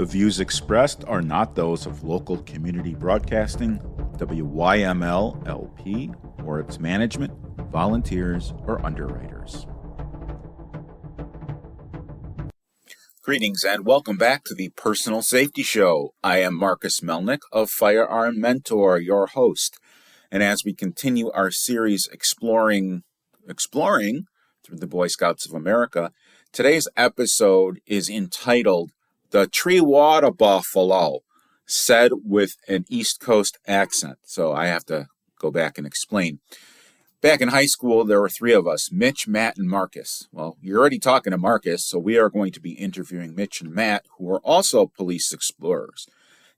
The views expressed are not those of local community broadcasting, WYML LP, or its management, volunteers, or underwriters. Greetings and welcome back to the Personal Safety Show. I am Marcus Melnick of Firearm Mentor, your host. And as we continue our series exploring through the Boy Scouts of America, today's episode is entitled The Tree Water Buffalo, said with an East Coast accent. So I have to go back and explain. Back in high school, there were three of us, Mitch, Matt, and Marcus. Well, you're already talking to Marcus, so we are going to be interviewing Mitch and Matt, who are also police explorers.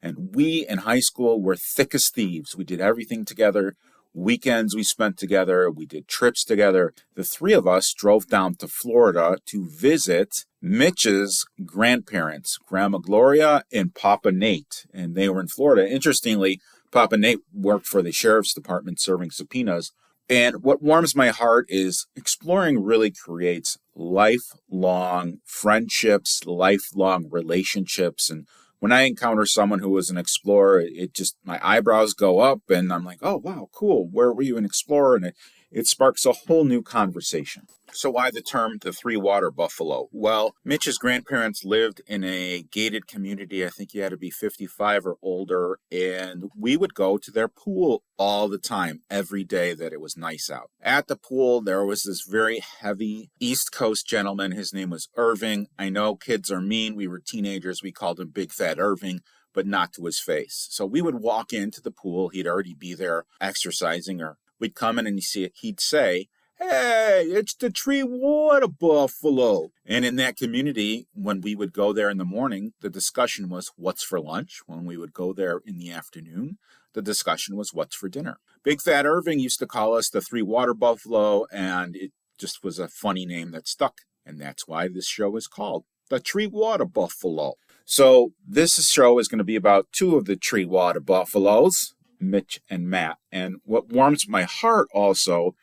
And we in high school were thick as thieves. We did everything together. Weekends we spent together. We did trips together. The three of us drove down to Florida to visit Mitch's grandparents, Grandma Gloria and Papa Nate. And they were in Florida. Interestingly, Papa Nate worked for the sheriff's department serving subpoenas. And what warms my heart is exploring really creates lifelong friendships, lifelong relationships. And when I encounter someone who was an explorer, it just, my eyebrows go up and I'm like, oh, wow, cool. Where were you an explorer? And it sparks a whole new conversation. So why the term the three water buffalo? Well, Mitch's grandparents lived in a gated community. I think you had to be 55 or older. And we would go to their pool all the time, every day that it was nice out. At the pool, there was this very heavy East Coast gentleman. His name was Irving. I know kids are mean. We were teenagers. We called him Big Fat Irving, but not to his face. So we would walk into the pool. He'd already be there exercising, or we'd come in and he'd say, "Hey, it's the Tree Water Buffalo." And in that community, when we would go there in the morning, the discussion was what's for lunch. When we would go there in the afternoon, the discussion was what's for dinner. Big Fat Irving used to call us the Three Water Buffalo, and it just was a funny name that stuck. And that's why this show is called the Tree Water Buffalo. So this show is going to be about two of the Tree Water Buffaloes, Mitch and Matt. And what warms my heart also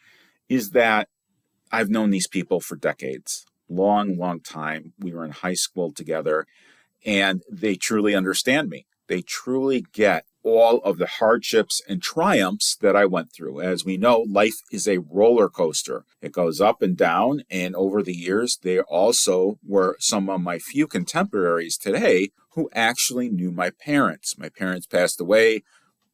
is that I've known these people for decades, long time. We were in high school together, and they truly understand me. They truly get all of the hardships and triumphs that I went through. As we know, life is a roller coaster. It goes up and down, and over the years, they also were some of my few contemporaries today who actually knew my parents. My parents passed away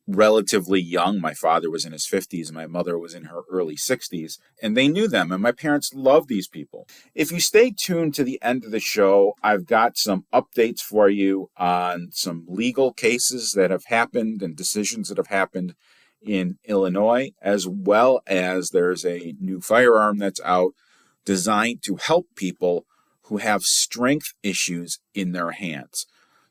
relatively young. My father was in his 50s, my mother was in her early 60s, and they knew them, and my parents loved these people. If you stay tuned to the end of the show, I've got some updates for you on some legal cases that have happened and decisions that have happened in Illinois, as well as there's a new firearm that's out designed to help people who have strength issues in their hands.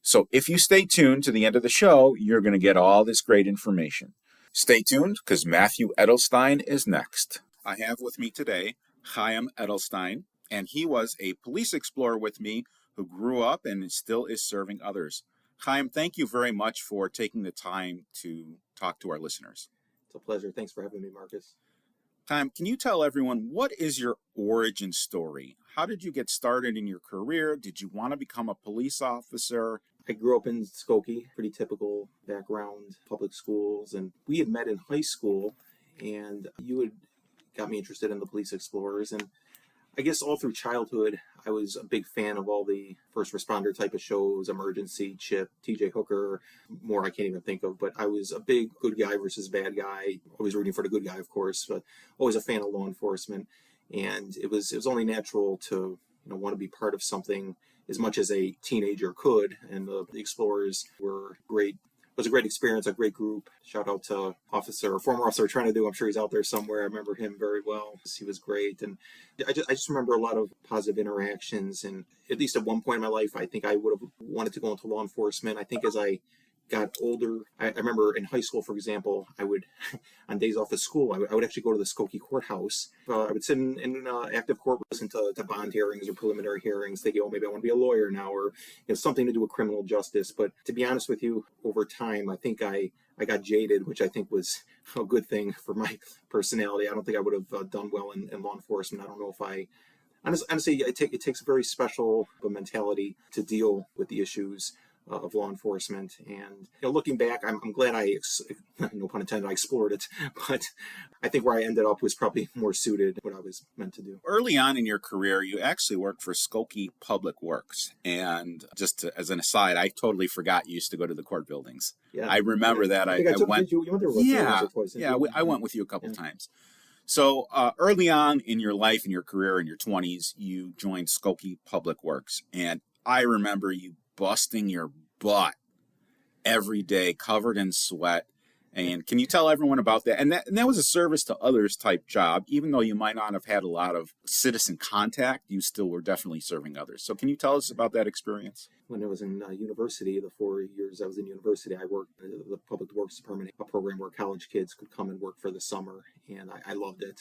So if you stay tuned to the end of the show, you're going to get all this great information. Stay tuned because Matthew Edelstein is next. I have with me today Chaim Edelstein, and he was a police explorer with me who grew up and still is serving others. Chaim, thank you very much for taking the time to talk to our listeners. It's a pleasure. Thanks for having me, Marcus. Chaim, can you tell everyone, what is your origin story? How did you get started in your career? Did you want to become a police officer? I grew up in Skokie, pretty typical background, public schools, and we had met in high school, and you had got me interested in the police explorers, and I guess all through childhood, I was a big fan of all the first responder type of shows, Emergency, Chip, TJ Hooker, more I can't even think of, but I was a big good guy versus bad guy, always rooting for the good guy, of course, but always a fan of law enforcement, and it was only natural to want to be part of something as much as a teenager could, and the explorers were great. It was a great experience, a great group. Shout out to former officer trying to do. I'm sure he's out there somewhere. I remember him very well. He was great. And I just remember a lot of positive interactions. And at least at one point in my life, I think I would have wanted to go into law enforcement. I think as I got older, I remember in high school, for example, I would, on days off of school, I would actually go to the Skokie courthouse. I would sit in active court, listen to bond hearings or preliminary hearings, thinking, oh, maybe I want to be a lawyer now, or something to do with criminal justice. But to be honest with you, over time, I think I got jaded, which I think was a good thing for my personality. I don't think I would have done well in law enforcement. I don't know if honestly, it takes a very special mentality to deal with the issues of law enforcement. And looking back, I'm glad no pun intended, I explored it. But I think where I ended up was probably more suited what I was meant to do. Early on in your career, you actually worked for Skokie Public Works. And as an aside, I totally forgot you used to go to the court buildings. Yeah, I remember that. I think I went. You went there with yeah, once or twice, yeah. I went with you a couple times. So early on in your life, in your career, in your 20s, you joined Skokie Public Works. And I remember you busting your butt every day, covered in sweat. And can you tell everyone about that? And that was a service to others type job. Even though you might not have had a lot of citizen contact, you still were definitely serving others. So can you tell us about that experience? When I was in university, the 4 years I was in university, I worked in the Public Works Department, a program where college kids could come and work for the summer. And I loved it.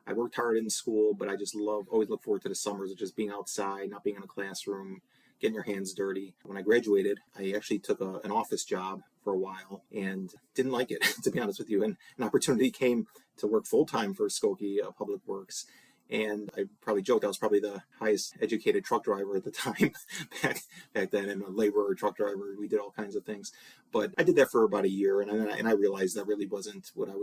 I worked hard in school, but I just always look forward to the summers of just being outside, not being in a classroom, getting your hands dirty. When I graduated, I actually took an office job for a while and didn't like it, to be honest with you. And an opportunity came to work full-time for Skokie Public Works. And I probably joked I was probably the highest educated truck driver at the time back then, and a laborer, truck driver. We did all kinds of things. But I did that for about a year, and I realized that really wasn't what I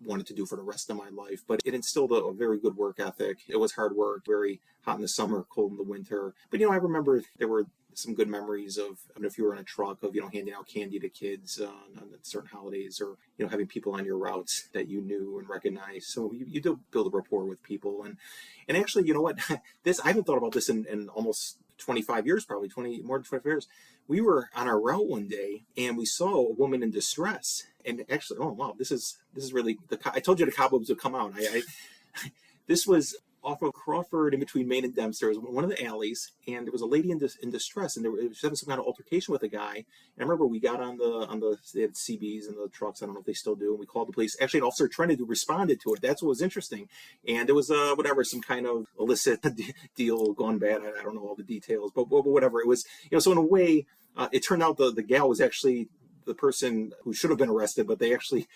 wanted to do for the rest of my life. But it instilled a very good work ethic. It was hard work, very hot in the summer, cold in the winter. But, I remember there were some good memories of, if you were in a truck, of, handing out candy to kids on certain holidays, or, having people on your routes that you knew and recognized. So you do build a rapport with people. And actually, you know what, I haven't thought about this in almost 25 years, probably more than 25 years. We were on our route one day and we saw a woman in distress. And actually, oh wow, this is really, I told you the cobwebs would come out. This was off of Crawford, in between Main and Dempster, was one of the alleys, and there was a lady in distress, and she was having some kind of altercation with a guy. And I remember we got on they had CBs and the trucks, I don't know if they still do, and we called the police. Actually, an officer Trinity responded to it. That's what was interesting. And it was some kind of illicit deal gone bad. I don't know all the details, but whatever it was, so in a way, it turned out the gal was actually the person who should have been arrested, but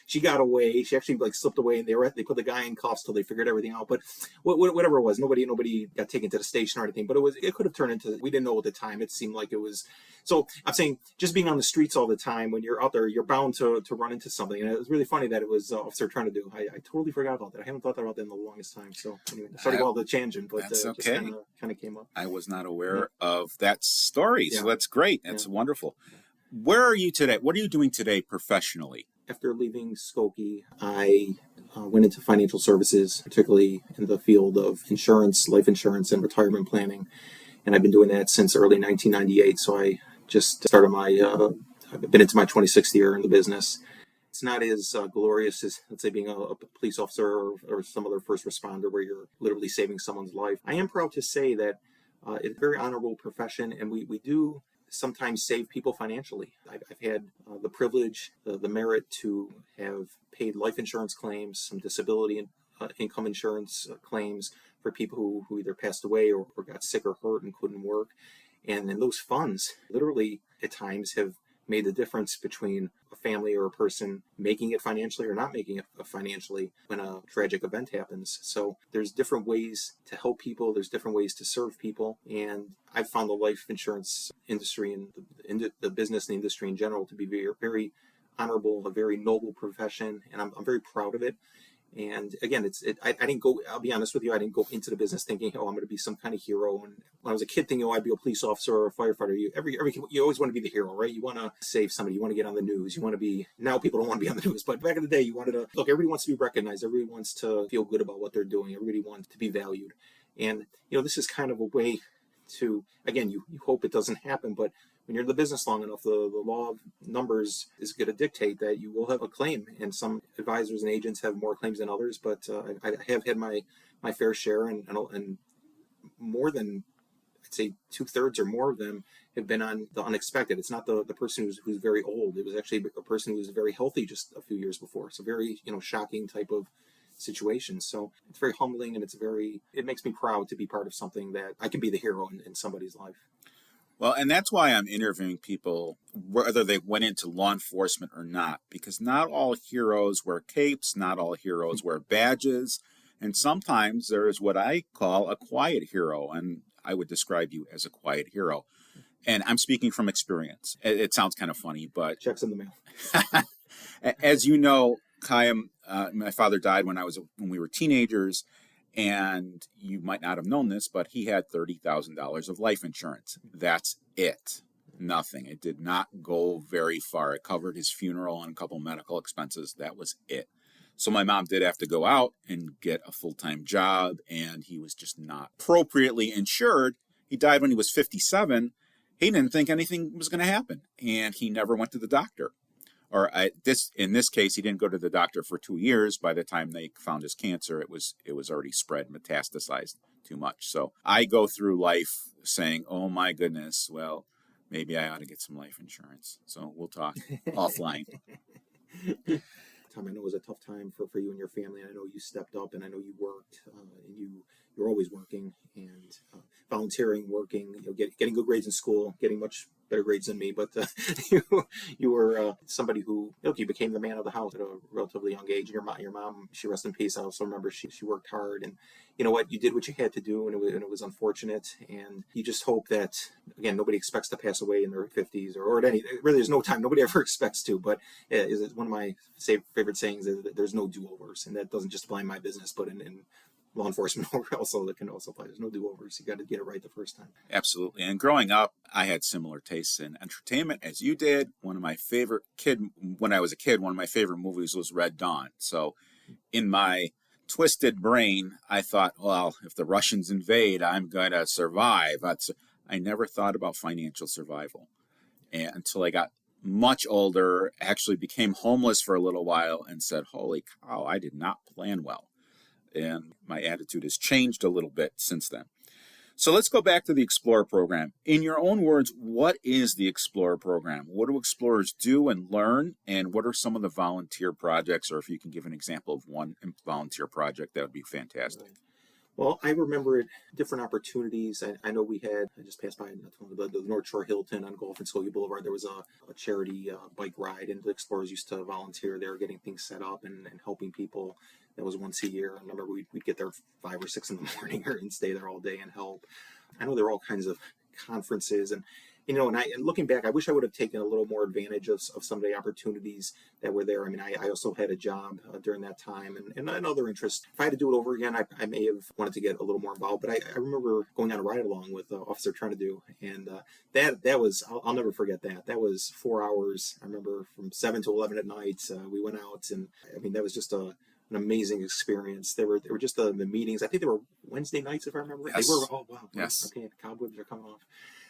she got away. She actually slipped away, and they put the guy in cuffs till they figured everything out. But whatever it was, nobody got taken to the station or anything. But it could have turned into, we didn't know at the time. It seemed like it was. So I'm saying, just being on the streets all the time, when you're out there, you're bound to run into something. And it was really funny that it was Officer trying to do. I totally forgot about that. I haven't thought about that in the longest time. So anyway, sorry about the tangent, but that's okay. Just kind of came up. I was not aware of that story, so that's great. That's wonderful. Where are you today? What are you doing today professionally? After leaving Skokie, I went into financial services, particularly in the field of insurance, life insurance, and retirement planning. And I've been doing that since early 1998. So I just started I've been into my 26th year in the business. It's not as glorious as, let's say, being a police officer or some other first responder where you're literally saving someone's life. I am proud to say that it's a very honorable profession, and we do sometimes save people financially. I've had the privilege, the merit to have paid life insurance claims, some disability and income insurance claims for people who either passed away or got sick or hurt and couldn't work. And then those funds literally at times have made the difference between a family or a person making it financially or not making it financially when a tragic event happens. So there's different ways to help people. There's different ways to serve people. And I've found the life insurance industry and the business and the industry in general to be very, very honorable, a very noble profession. And I'm very proud of it. And again, I didn't go, I'll be honest with you, I didn't go into the business thinking, I'm going to be some kind of hero. And when I was a kid thinking, I'd be a police officer or a firefighter, you always want to be the hero, right? You want to save somebody, you want to get on the news, you want to be, now people don't want to be on the news, but back in the day, you wanted to, look, everybody wants to be recognized, everybody wants to feel good about what they're doing, everybody wants to be valued. And, this is kind of a way to, again, you hope it doesn't happen, but when you're in the business long enough, the law of numbers is going to dictate that you will have a claim. And some advisors and agents have more claims than others, but I have had my fair share, and more than, I'd say 2/3 or more of them have been on the unexpected. It's not the person who's very old. It was actually a person who was very healthy just a few years before. So very, shocking type of situation. So it's very humbling, and it makes me proud to be part of something that I can be the hero in somebody's life. Well, and that's why I'm interviewing people, whether they went into law enforcement or not, because not all heroes wear capes, not all heroes wear badges, and sometimes there is what I call a quiet hero, and I would describe you as a quiet hero. And I'm speaking from experience. It sounds kind of funny, but Checks in the mail. as you know, Chaim, my father died when we were teenagers, and you might not have known this, but he had $30,000 of life insurance. That's it. Nothing. It did not go very far. It covered his funeral and a couple medical expenses. That was it. So my mom did have to go out and get a full-time job, and he was just not appropriately insured. He died when he was 57. He didn't think anything was going to happen, and he never went to the doctor. In this case, he didn't go to the doctor for 2 years. By the time they found his cancer, it was already spread, metastasized too much. So I go through life saying, oh my goodness, well, maybe I ought to get some life insurance. So we'll talk offline. Tom, I know it was a tough time for you and your family. And I know you stepped up, and I know you worked, and you're always working and volunteering, working, getting good grades in school, getting much better grades than me. But you were somebody who, you became the man of the house at a relatively young age. And your mom, she rest in peace. I also remember she worked hard, and you know what, you did what you had to do, and it was unfortunate. And you just hope that, again, nobody expects to pass away in their 50s or at any. Really, there's no time. Nobody ever expects to. But is one of my favorite sayings is that there's no do-overs, and that doesn't just apply in my business, but in law enforcement also that can also apply. There's no do-overs. You got to get it right the first time. Absolutely. And growing up, I had similar tastes in entertainment as you did. When I was a kid, one of my favorite movies was Red Dawn. So in my twisted brain, I thought, well, if the Russians invade, I'm going to survive. I never thought about financial survival until I got much older, actually became homeless for a little while and said, holy cow, I did not plan well. And my attitude has changed a little bit since then. So let's go back to the Explorer program. In your own words, what is the Explorer program? What do explorers do and learn? And what are some of the volunteer projects? Or if you can give an example of one volunteer project, that would be fantastic. Well, I remember it, different opportunities. I know I just passed by the North Shore Hilton on Gulf and Skokie Boulevard. There was a charity bike ride, and the explorers used to volunteer there, getting things set up and helping people. That was once a year. I remember we'd get there 5 or 6 in the morning and stay there all day and help. I know there were all kinds of conferences, and looking back, I wish I would have taken a little more advantage of some of the opportunities that were there. I mean, I also had a job during that time and other interests. If I had to do it over again, I may have wanted to get a little more involved. But I remember going on a ride along with Officer Trinidad, and that was, I'll never forget that. That was 4 hours. I remember from 7 to 11 at night, we went out, and I mean, that was just an amazing experience. There were just the meetings. I think they were Wednesday nights, if I remember. Yes. They were. Oh wow. Yes. Okay, the cobwebs are coming off.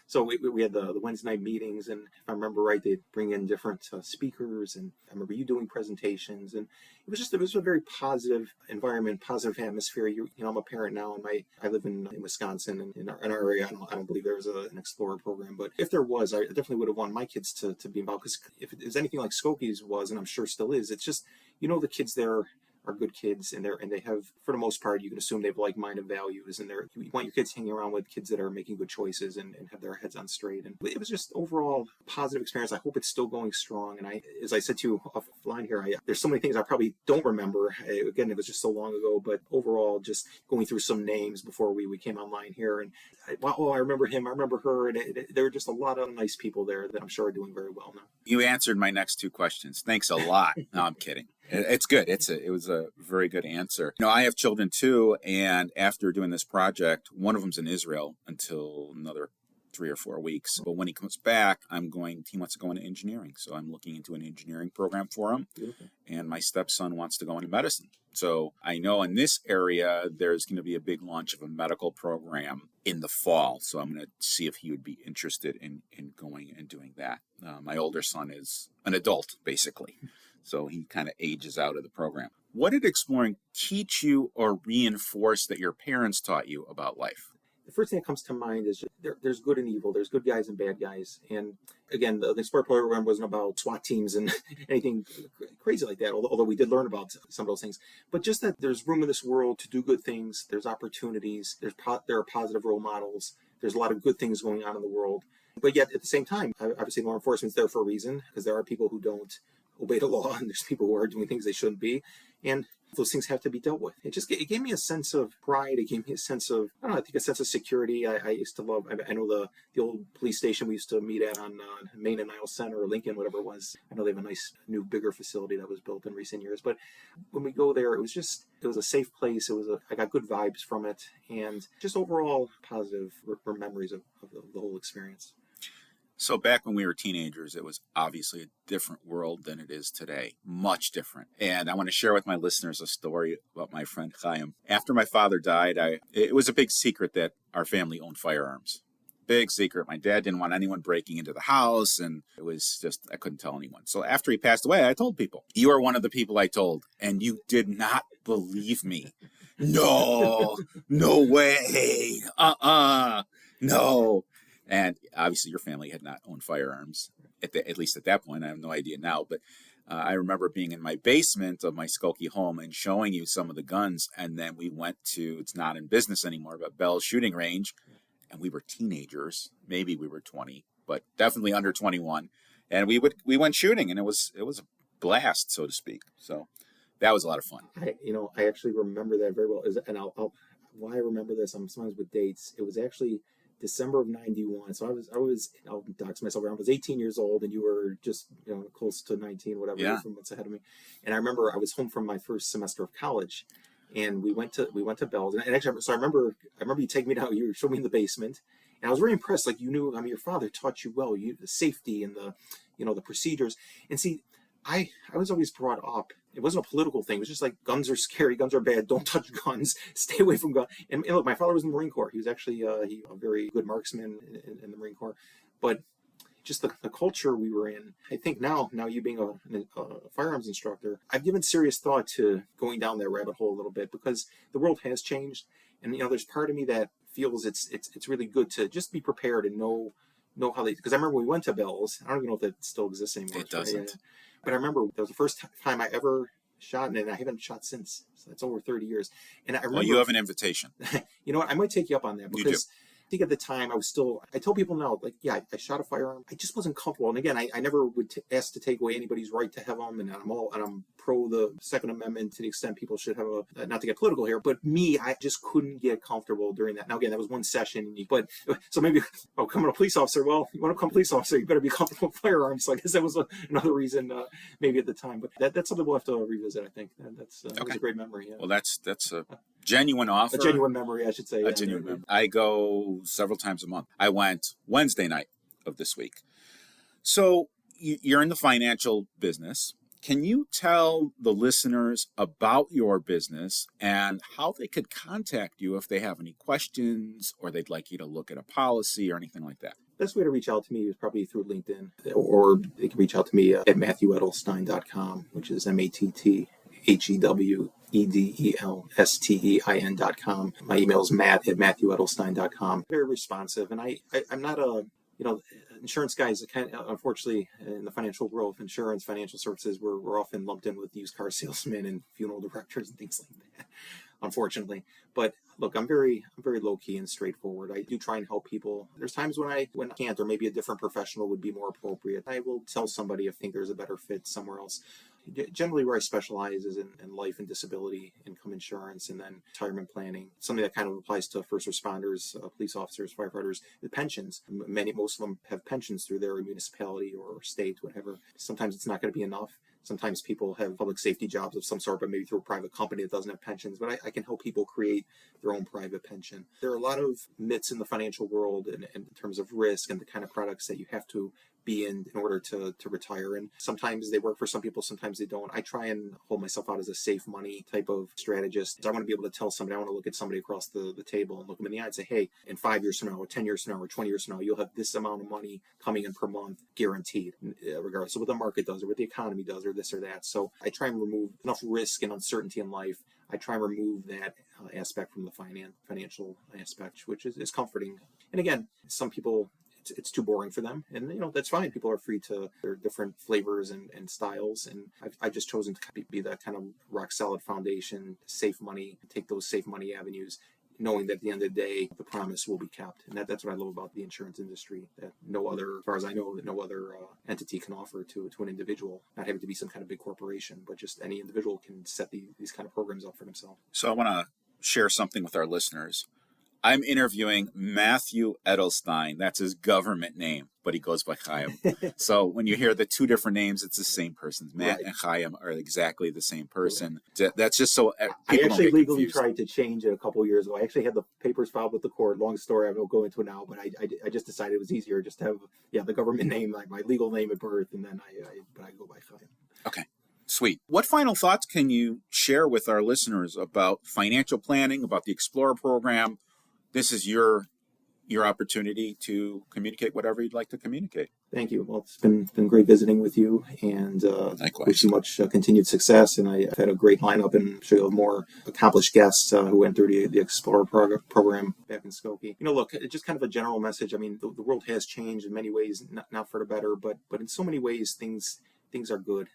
So we had the Wednesday night meetings, and if I remember right, they'd bring in different speakers, and I remember you doing presentations, and it was a very positive environment, positive atmosphere. I'm a parent now, and I live in Wisconsin, and in our area, I don't believe there was an Explorer program, but if there was, I definitely would have wanted my kids to be involved, because if it is anything like Skokie's was, and I'm sure still is, it's just, the kids there are good kids, and they have, for the most part, you can assume they have like-minded values, and you want your kids hanging around with kids that are making good choices and have their heads on straight. And it was just overall a positive experience. I hope it's still going strong. And as I said to you offline here, there's so many things I probably don't remember. Again, it was just so long ago, but overall, just going through some names before we came online here, and I remember him, I remember her, and there were just a lot of nice people there that I'm sure are doing very well now. You answered my next 2 questions. Thanks a lot. No, I'm kidding. It's good. It was a very good answer. I have children too, and after doing this project, one of them's in Israel until another 3 or 4 weeks. But when he comes back, he wants to go into engineering. So I'm looking into an engineering program for him. Beautiful. And my stepson wants to go into medicine. So I know in this area, there's going to be a big launch of a medical program in the fall. So I'm going to see if he would be interested in going and doing that. My older son is an adult, basically. So he kind of ages out of the program. What did exploring teach you or reinforce that your parents taught you about life? The first thing that comes to mind is there's good and evil. There's good guys and bad guys. And again, the Explorer program wasn't about SWAT teams and anything crazy like that, although we did learn about some of those things. But just that there's room in this world to do good things. There's opportunities. There are positive role models. There's a lot of good things going on in the world. But yet, at the same time, obviously law enforcement's there for a reason, because there are people who don't obey the law, and there's people who are doing things they shouldn't be. And those things have to be dealt with. It gave me a sense of pride. It gave me a sense of, I don't know, I think a sense of security. I used to love, I know the old police station we used to meet at on Main and Niles Center or Lincoln, whatever it was. I know they have a nice new bigger facility that was built in recent years, but when we go there, it was a safe place. I got good vibes from it, and just overall positive memories of the whole experience. So back when we were teenagers, it was obviously a different world than it is today. Much different. And I want to share with my listeners a story about my friend Chaim. After my father died, it was a big secret that our family owned firearms. Big secret. My dad didn't want anyone breaking into the house, and it was just, I couldn't tell anyone. So after he passed away, I told people. You are one of the people I told, and you did not believe me. No way. No. And obviously your family had not owned firearms, at least at that point. I have no idea now. But I remember being in my basement of my Skokie home and showing you some of the guns. And then we went to, it's not in business anymore, but Bell's shooting range. And we were teenagers. Maybe we were 20, but definitely under 21. And we went shooting, and it was a blast, so to speak. So that was a lot of fun. I actually remember that very well. And why I remember this, I'm sometimes with dates. It was actually December of 91. So I'll dox myself around. I was 18 years old, and you were just, close to 19, whatever, yeah. From months ahead of me. And I remember I was home from my first semester of college, and we went to Bell's. And actually, so I remember you taking me down. You showed me in the basement, and I was very impressed. Like, you knew, your father taught you well, the safety and the procedures. And see, I was always brought up. It wasn't a political thing. It was just like, guns are scary, guns are bad. Don't touch guns. Stay away from guns. And look, my father was in the Marine Corps. He was actually a very good marksman in the Marine Corps. But just the culture we were in, I think now you being a firearms instructor, I've given serious thought to going down that rabbit hole a little bit, because the world has changed. And, there's part of me that feels it's really good to just be prepared and know how they, because I remember we went to Bell's. I don't even know if that still exists anymore. It doesn't. Right? But I remember that was the first time I ever shot, and I haven't shot since. So that's over 30 years. And I remember, well, you have an invitation. You know what? I might take you up on that, because I think at the time I tell people now, like, yeah, I shot a firearm. I just wasn't comfortable. And again, I never would ask to take away anybody's right to have them. And I'm pro the Second Amendment to the extent people should have not to get political here, but me, I just couldn't get comfortable during that. Now, again, that was one session, but so maybe, coming a police officer, well, you want to become a police officer, you better be comfortable with firearms. So I guess that was another reason, maybe at the time, but that's something we'll have to revisit. I think that's okay. That was a great memory. Yeah. Well, that's a genuine offer. A genuine memory, I should say. A genuine memory. I go several times a month. I went Wednesday night of this week. So you're in the financial business. Can you tell the listeners about your business and how they could contact you if they have any questions or they'd like you to look at a policy or anything like that? Best way to reach out to me is probably through LinkedIn, or they can reach out to me at MatthewEdelstein.com, which is MatthewEdelstein.com. My email is matt@MatthewEdelstein.com. Very responsive, and I'm not insurance guys. Unfortunately, in the financial world of insurance, financial services, we're often lumped in with used car salesmen and funeral directors and things like that, unfortunately. But look, I'm very low key and straightforward. I do try and help people. There's times when I can't, or maybe a different professional would be more appropriate. I will tell somebody if I think there's a better fit somewhere else. Generally, where I specialize is in life and disability income insurance, and then retirement planning. Something that kind of applies to first responders, police officers, firefighters. The pensions. Most of them have pensions through their municipality or state, whatever. Sometimes it's not going to be enough. Sometimes people have public safety jobs of some sort, but maybe through a private company that doesn't have pensions. But I can help people create their own private pension. There are a lot of myths in the financial world in terms of risk and the kind of products that you have to be in order to retire. And sometimes they work for some people, sometimes they don't. I try and hold myself out as a safe money type of strategist. I want to be able to tell somebody, I want to look at somebody across the table and look them in the eye and say, hey, in 5 years from now, or 10 years from now, or 20 years from now, you'll have this amount of money coming in per month, guaranteed, regardless of what the market does or what the economy does or this or that. So I try and remove enough risk and uncertainty in life. I try and remove that aspect from the financial aspect, which is comforting. And again, some people, it's too boring for them, and that's fine. People are free to their different flavors and styles, and I've just chosen to be that kind of rock solid foundation, safe money, take those safe money avenues knowing that at the end of the day, the promise will be kept. And that's what I love about the insurance industry, that no other, as far as I know, that no other entity can offer to an individual, not having to be some kind of big corporation, but just any individual can set these kind of programs up for themselves. So I want to share something with our listeners. I'm interviewing Matthew Edelstein. That's his government name, but he goes by Chaim. So when you hear the two different names, it's the same person. Matt and Chaim are exactly the same person. That's just so people I actually don't get legally confused. tried to change it a couple of years ago. I actually had the papers filed with the court. Long story, I won't go into it now, but I just decided it was easier just to have the government name, like my legal name at birth, and then I go by Chaim. Okay. Sweet. What final thoughts can you share with our listeners about financial planning, about the Explorer program? This is your opportunity to communicate whatever you'd like to communicate. Thank you. Well, it's been great visiting with you, and wish you much continued success. And I've had a great lineup, and I'm sure you'll have more accomplished guests who went through the Explorer program back in Skokie. Look, just kind of a general message. I mean, the world has changed in many ways, not for the better, but in so many ways, things are good.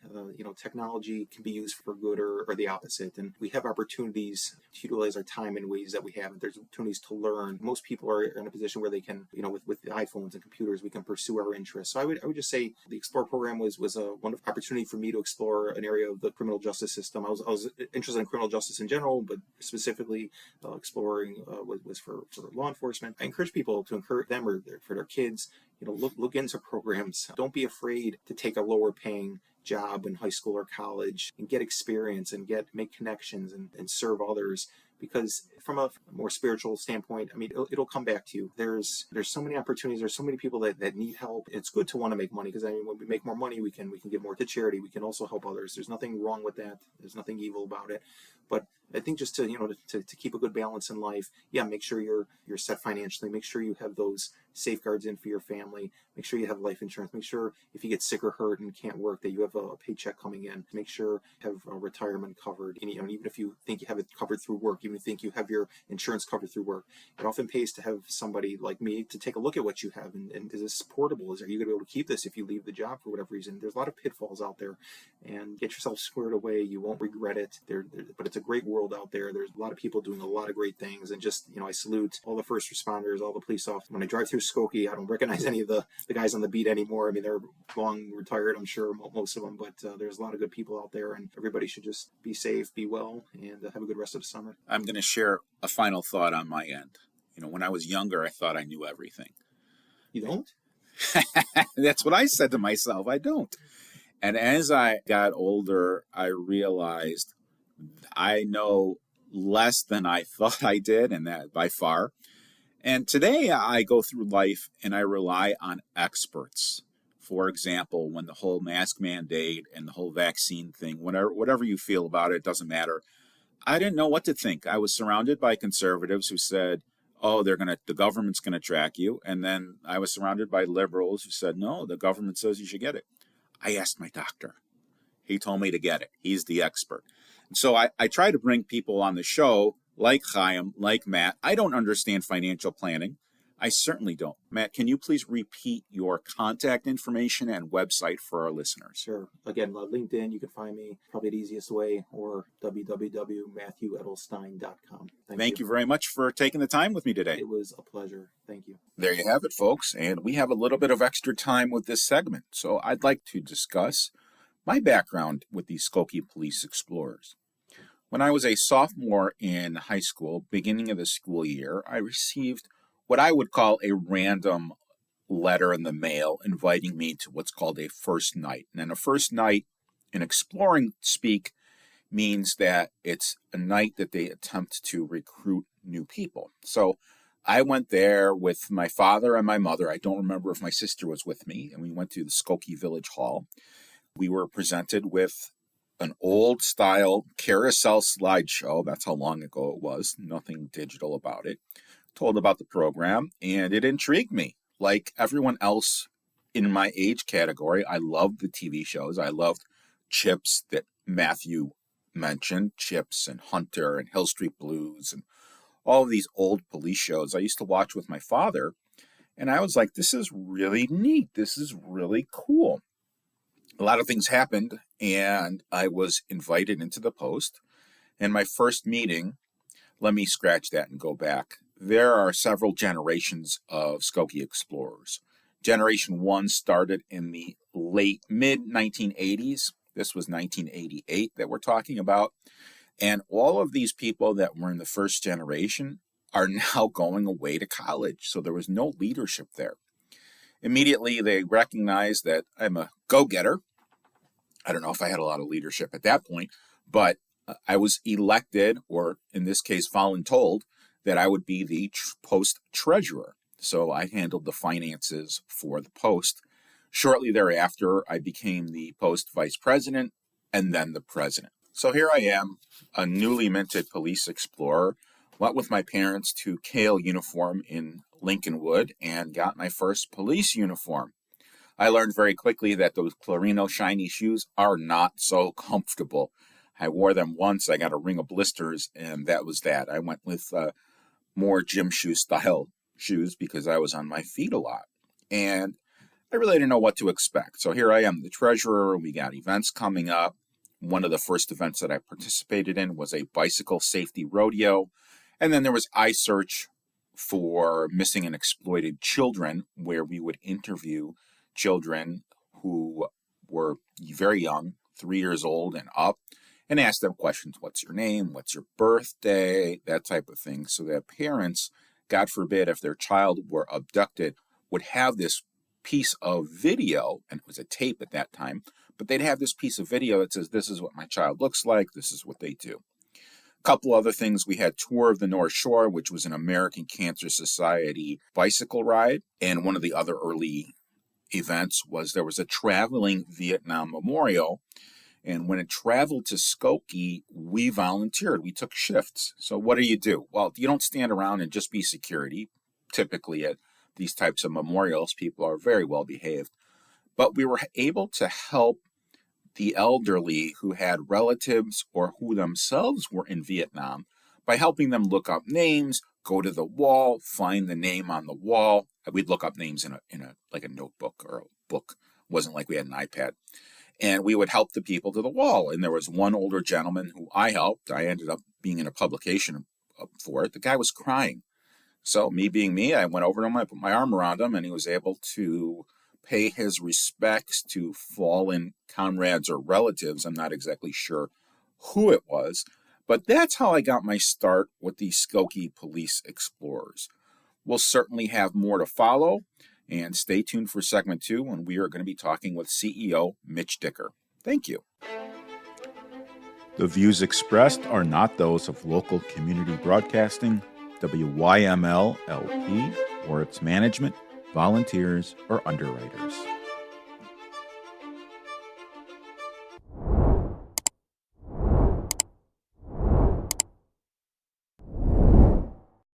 Technology can be used for good or the opposite. And we have opportunities to utilize our time in ways that we haven't. There's opportunities to learn. Most people are in a position where they can, with the iPhones and computers, we can pursue our interests. So I would just say the Explore program was a wonderful opportunity for me to explore an area of the criminal justice system. I was interested in criminal justice in general, but specifically exploring was for law enforcement. I encourage people to encourage them or for their kids, look into programs. Don't be afraid to take a lower paying job in high school or college and get experience and make connections and serve others. Because from a more spiritual standpoint, I mean, it'll come back to you. There's so many opportunities. There's so many people that need help. It's good to want to make money because when we make more money, we can give more to charity. We can also help others. There's nothing wrong with that. There's nothing evil about it. But I think just to keep a good balance in life, make sure you're set financially. Make sure you have those safeguards in for your family. Make sure you have life insurance. Make sure if you get sick or hurt and can't work, that you have a paycheck coming in. Make sure you have retirement covered. And even if you think you have it covered through work, even if you think you have your insurance covered through work, it often pays to have somebody like me to take a look at what you have and is this portable? Are you going to be able to keep this if you leave the job for whatever reason? There's a lot of pitfalls out there, and get yourself squared away. You won't regret it. But it's a great world out there. There's a lot of people doing a lot of great things, and just I salute all the first responders, all the police officers. When I drive through Skokie, I don't recognize any of the guys on the beat anymore. I mean, they're long retired, I'm sure, most of them, but there's a lot of good people out there, and everybody should just be safe, be well, and have a good rest of the summer. I'm going to share a final thought on my end. When I was younger, I thought I knew everything. You don't? That's what I said to myself. I don't. And as I got older, I realized I know less than I thought I did, and that by far. And today I go through life and I rely on experts. For example, when the whole mask mandate and the whole vaccine thing, whatever you feel about it, doesn't matter. I didn't know what to think. I was surrounded by conservatives who said, oh, the government's going to track you. And then I was surrounded by liberals who said, no, the government says you should get it. I asked my doctor. He told me to get it. He's the expert. And so I try to bring people on the show like Chaim, like Matt. I don't understand financial planning. I certainly don't. Matt, can you please repeat your contact information and website for our listeners? Sure. Again, LinkedIn, you can find me probably the easiest way, or www.matthewedelstein.com. Thank you very much for taking the time with me today. It was a pleasure. Thank you. There you have it, folks. And we have a little bit of extra time with this segment. So I'd like to discuss my background with the Skokie Police Explorers. When I was a sophomore in high school, beginning of the school year, I received what I would call a random letter in the mail inviting me to what's called a first night. And a first night in exploring speak means that it's a night that they attempt to recruit new people. So I went there with my father and my mother. I don't remember if my sister was with me. And we went to the Skokie Village Hall. We were presented with an old style carousel slideshow. That's how long ago it was. Nothing digital about it. Told about the program, and it intrigued me. Like everyone else in my age category, I loved the TV shows. I loved Chips that Matthew mentioned, Chips and Hunter and Hill Street Blues and all of these old police shows I used to watch with my father. And I was like, this is really neat. This is really cool. A lot of things happened, and I was invited into the post. And my first meeting, Let me scratch that and go back. There are several generations of Skokie Explorers. Generation 1 started in the mid-1980s. This was 1988 that we're talking about. And all of these people that were in the first generation are now going away to college. So there was no leadership there. Immediately, they recognized that I'm a go-getter. I don't know if I had a lot of leadership at that point, but I was elected, or in this case, voluntold, that I would be the post treasurer. So I handled the finances for the post. Shortly thereafter, I became the post vice president and then the president. So here I am, a newly minted police explorer. Went with my parents to Kale Uniform in Lincolnwood and got my first police uniform. I learned very quickly that those Clarino shiny shoes are not so comfortable. I wore them once, I got a ring of blisters, and that was that. I went with more gym shoe style shoes because I was on my feet a lot. And I really didn't know what to expect. So here I am, the treasurer. We got events coming up. One of the first events that I participated in was a bicycle safety rodeo. And then there was iSearch for missing and exploited children, where we would interview children who were very young, 3 years old and up, and ask them questions. What's your name? What's your birthday? That type of thing. So that parents, God forbid, if their child were abducted, would have this piece of video, and it was a tape at that time, but they'd have this piece of video that says, this is what my child looks like, this is what they do. A couple other things. We had Tour of the North Shore, which was an American Cancer Society bicycle ride. And one of the other early events was there was a traveling Vietnam memorial. And when it traveled to Skokie, we volunteered. We took shifts. So what do? Well, you don't stand around and just be security. Typically at these types of memorials, people are very well behaved. But we were able to help the elderly who had relatives or who themselves were in Vietnam by helping them look up names, go to the wall, find the name on the wall. We'd look up names in a like a notebook or a book. It wasn't like we had an iPad. And we would help the people to the wall. And there was one older gentleman who I helped. I ended up being in a publication for it. The guy was crying. So me being me, I went over to him, I put my arm around him, and he was able to pay his respects to fallen comrades or relatives. I'm not exactly sure who it was, but that's how I got my start with the Skokie Police Explorers. We'll certainly have more to follow, and stay tuned for segment 2 when we are going to be talking with CEO Mitch Dicker. Thank you. The views expressed are not those of local community broadcasting, WYML LP, or its management, volunteers, or underwriters.